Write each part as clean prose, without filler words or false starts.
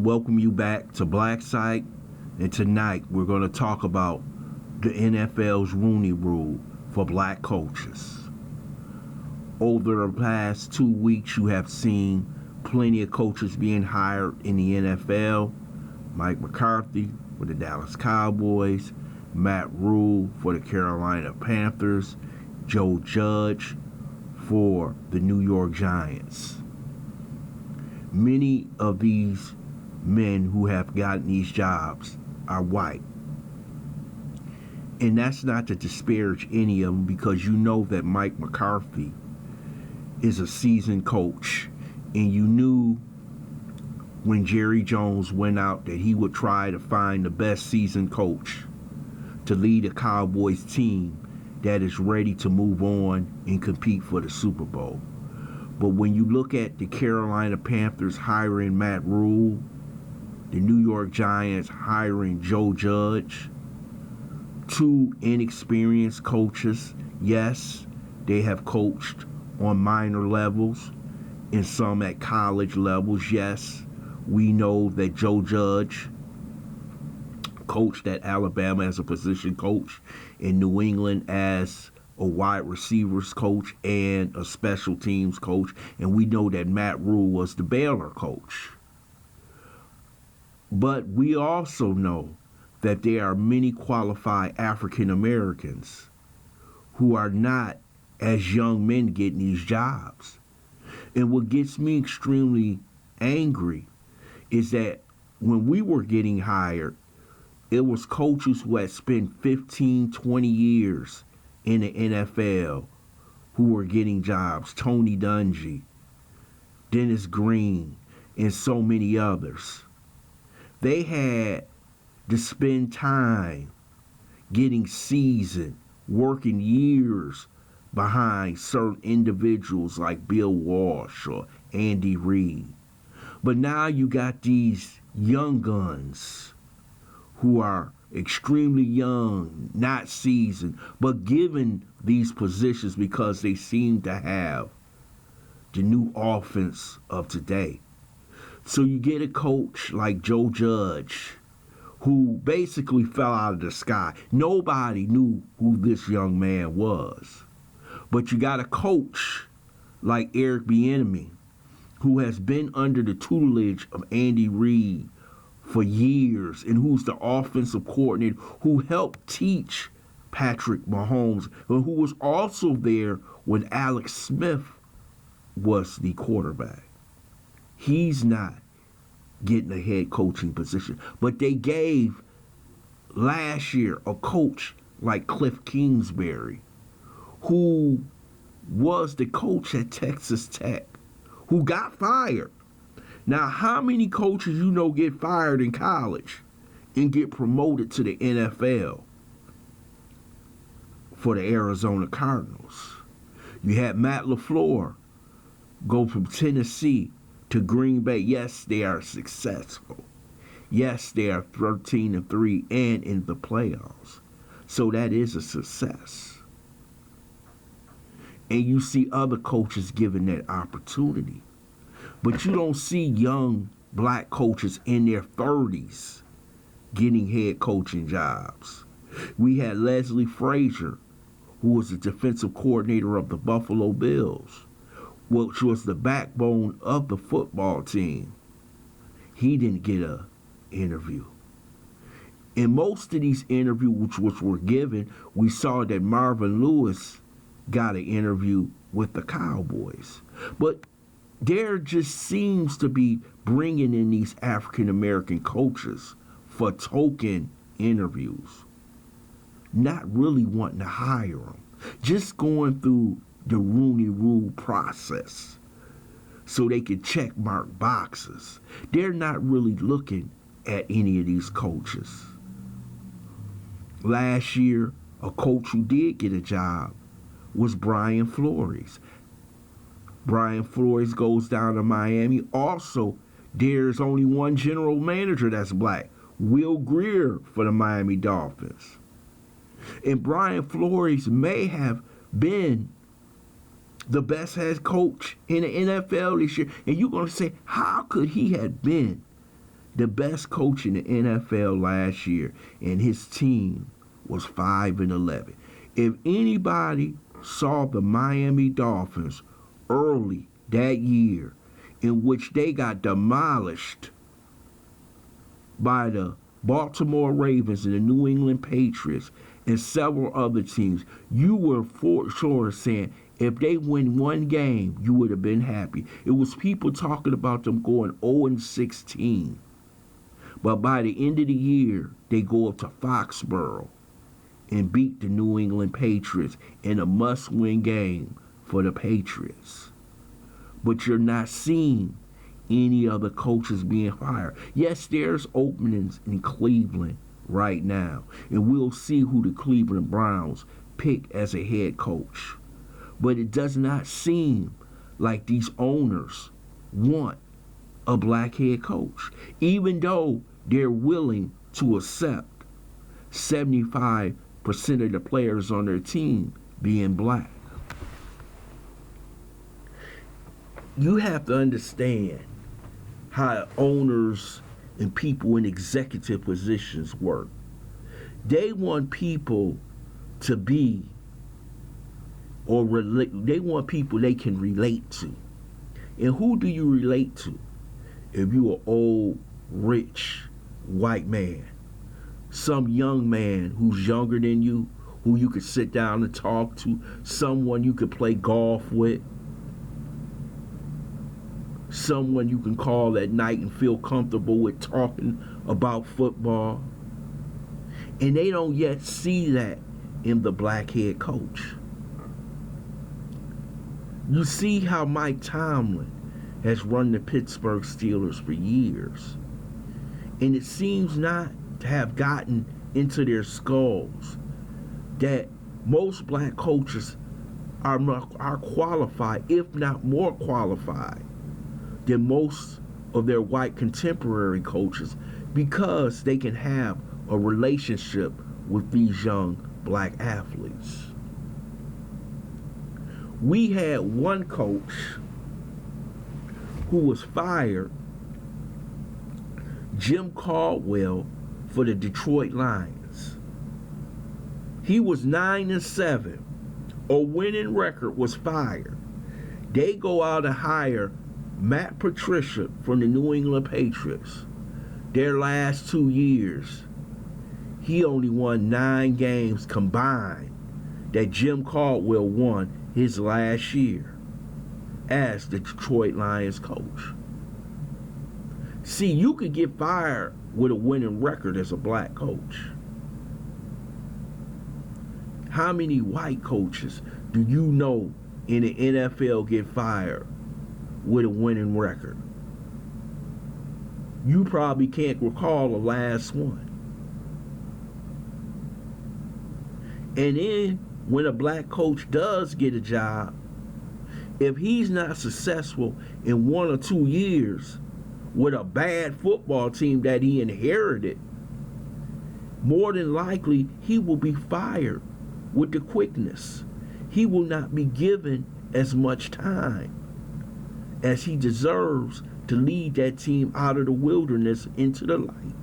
welcome you back to Black Site, and tonight we're going to talk about the NFL's Rooney Rule for black coaches. Over the past 2 weeks, you have seen plenty of coaches being hired in the NFL. Mike McCarthy for the Dallas Cowboys, Matt Rule for the Carolina Panthers, Joe Judge for the New York Giants. Many of these men who have gotten these jobs are white. And that's not to disparage any of them, because you know that Mike McCarthy is a seasoned coach, and you knew when Jerry Jones went out that he would try to find the best seasoned coach to lead a Cowboys team that is ready to move on and compete for the Super Bowl. But when you look at the Carolina Panthers hiring Matt Rule, the New York Giants hiring Joe Judge, two inexperienced coaches. Yes, they have coached on minor levels and some at college levels. Yes, we know that Joe Judge coached at Alabama as a position coach, in New England as a wide receivers coach and a special teams coach, and we know that Matt Rule was the Baylor coach. But we also know that there are many qualified African Americans who are not as young men getting these jobs. And what gets me extremely angry is that when we were getting hired, it was coaches who had spent 15, 20 years in the NFL who were getting jobs. Tony Dungy, Dennis Green, and so many others. They had to spend time getting seasoned, working years behind certain individuals like Bill Walsh or Andy Reid. But now you got these young guns who are extremely young, not seasoned, but given these positions because they seem to have the new offense of today. So you get a coach like Joe Judge, who basically fell out of the sky. Nobody knew who this young man was. But you got a coach like Eric Bieniemy, who has been under the tutelage of Andy Reid for years, and who's the offensive coordinator, who helped teach Patrick Mahomes, but who was also there when Alex Smith was the quarterback. He's not getting a head coaching position. But they gave last year a coach like Cliff Kingsbury, who was the coach at Texas Tech, who got fired. Now, how many coaches you know get fired in college and get promoted to the NFL for the Arizona Cardinals? You had Matt LaFleur go from Tennessee to Green Bay. Yes, they are successful. Yes, they are 13-3 and in the playoffs. So that is a success. And you see other coaches given that opportunity. But you don't see young black coaches in their 30s getting head coaching jobs. We had Leslie Frazier, who was the defensive coordinator of the Buffalo Bills, which was the backbone of the football team. He didn't get an interview. In most of these interviews which were given, we saw that Marvin Lewis got an interview with the Cowboys. But there just seems to be bringing in these African American coaches for token interviews, not really wanting to hire them, just going through the Rooney Rule process so they can check mark boxes. They're not really looking at any of these coaches. Last year, a coach who did get a job was Brian Flores. Brian Flores goes down to Miami. Also, there's only one general manager that's black, Will Greer for the Miami Dolphins. And Brian Flores may have been the best head coach in the NFL this year. And you're going to say, how could he have been the best coach in the NFL last year, and his team was 5-11. If anybody saw the Miami Dolphins early that year, in which they got demolished by the Baltimore Ravens and the New England Patriots and several other teams, you were for sure saying if they win one game, you would have been happy. It was people talking about them going 0-16. But by the end of the year, they go up to Foxborough and beat the New England Patriots in a must-win game for the Patriots. But you're not seeing any other coaches being fired. Yes, there's openings in Cleveland right now, and we'll see who the Cleveland Browns pick as a head coach. But it does not seem like these owners want a black head coach, even though they're willing to accept 75% of the players on their team being black. You have to understand how owners and people in executive positions work. They want people to be they want people they can relate to. And who do you relate to? If you're an old, rich, white man, some young man who's younger than you, who you could sit down and talk to, someone you could play golf with, someone you can call at night and feel comfortable with talking about football. And they don't yet see that in the black head coach. You see how Mike Tomlin has run the Pittsburgh Steelers for years. And it seems not to have gotten into their skulls that most black coaches are qualified, if not more qualified, than most of their white contemporary coaches, because they can have a relationship with these young black athletes. We had one coach who was fired, Jim Caldwell, for the Detroit Lions. He was 9-7. A winning record, was fired. They go out and hire Matt Patricia from the New England Patriots. Their last 2 years, he only won 9 games combined that Jim Caldwell won his last year as the Detroit Lions coach. See, you could get fired with a winning record as a black coach. How many white coaches do you know in the NFL get fired with a winning record? You probably can't recall the last one. And then when a black coach does get a job, if he's not successful in 1 or 2 years with a bad football team that he inherited, more than likely he will be fired with the quickness. He will not be given as much time as he deserves to lead that team out of the wilderness into the light.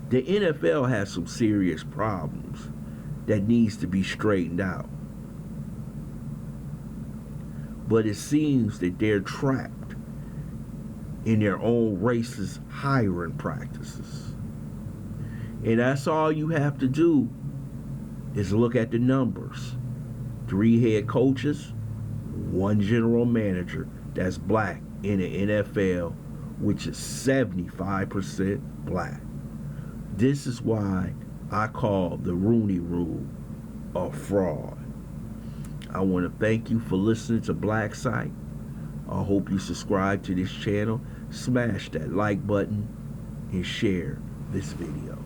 The NFL has some serious problems that needs to be straightened out. But it seems that they're trapped in their own racist hiring practices. And that's all you have to do is look at the numbers. 3 head coaches, 1 general manager that's black in the NFL, which is 75% black. This is why I call the Rooney Rule a fraud. I want to thank you for listening to Black Site. I hope you subscribe to this channel, smash that like button, and share this video.